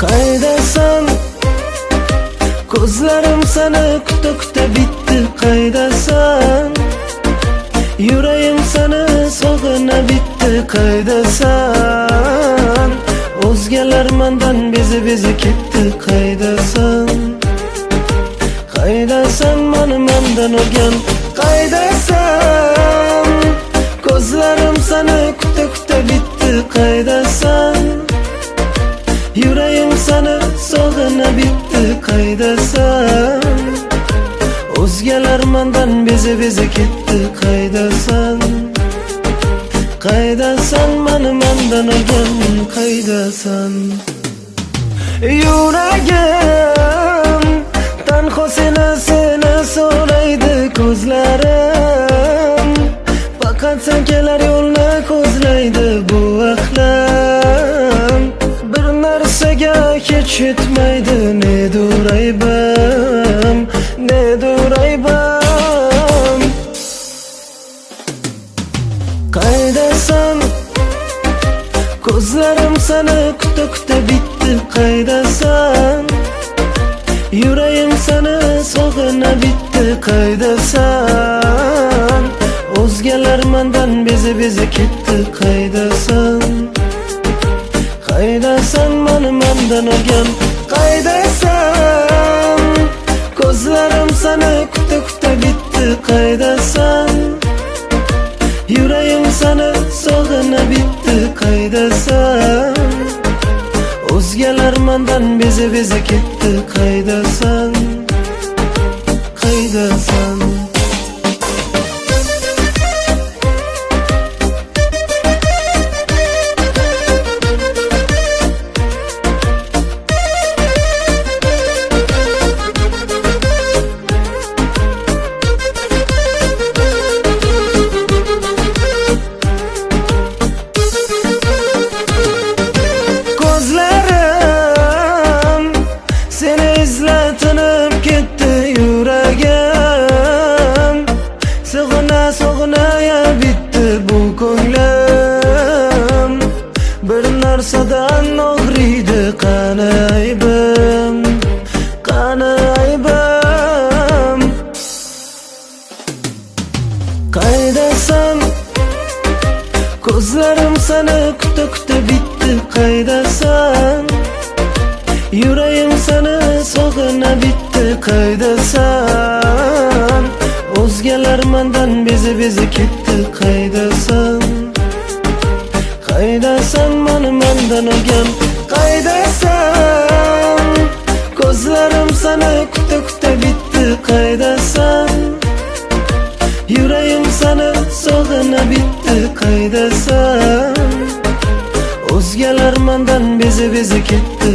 Qaydasan? Ko'zlarim seni kuta bitti. Qaydasan? Yuragim seni sog'ina bitti. Qaydasan? O'zgalar mendan bezi ketdi. Qaydasan? Qaydasan meni mendan olgan? Qaydasan? Ko'zlarim seni kuta bitti. Qaydasan? Yuragim seni sog'ina bitti. Qaydasan? O'zgalar mendan bezi ketdi. Qaydasan? Qaydasan meni mendan olgan? Qaydasan? Yuragim tanho seni so'raydi. Ko'zlarim faqat sen kelar yo'lni ko'zlaydi. Bu ahlam bir narsaga hech yetmaydi. Nedir aybim, nedir aybim? Qaydasan? Ko'zlarim seni kuta bitti. Qaydasan? Yuragim seni sog'ina bitti. Qaydasan? O'zgalar mendan bezi ketdi. Qaydasan? Qaydasan meni mendan olgan? Qaydasan? Ko'zlarim seni kuta bitti. Qaydasan? Yuragim seni sog'ina bitti. Qaydasan? O'zgalar mendan bezi ketdi. Qaydasan? Qaydasan? Izlatinib ketdi yuragim. Sog'ina ya bitti bu ko'nglim. Bir narsadan og'riydi. Qani aybim, qani aybim? Qaydasan? Ko'zlarim seni kuta bitti. Qaydasan? Yuragim seni sog'ina bitti. Qaydasan? O'zgalar mendan bezi ketdi. Qaydasan? Qaydasan meni mendan olgan? Qaydasan? Ko'zlarim seni kuta bitti. Qaydasan? Yuragim seni sog'ina bitti. Qaydasan? O'zgalar mendan bezi ketdi.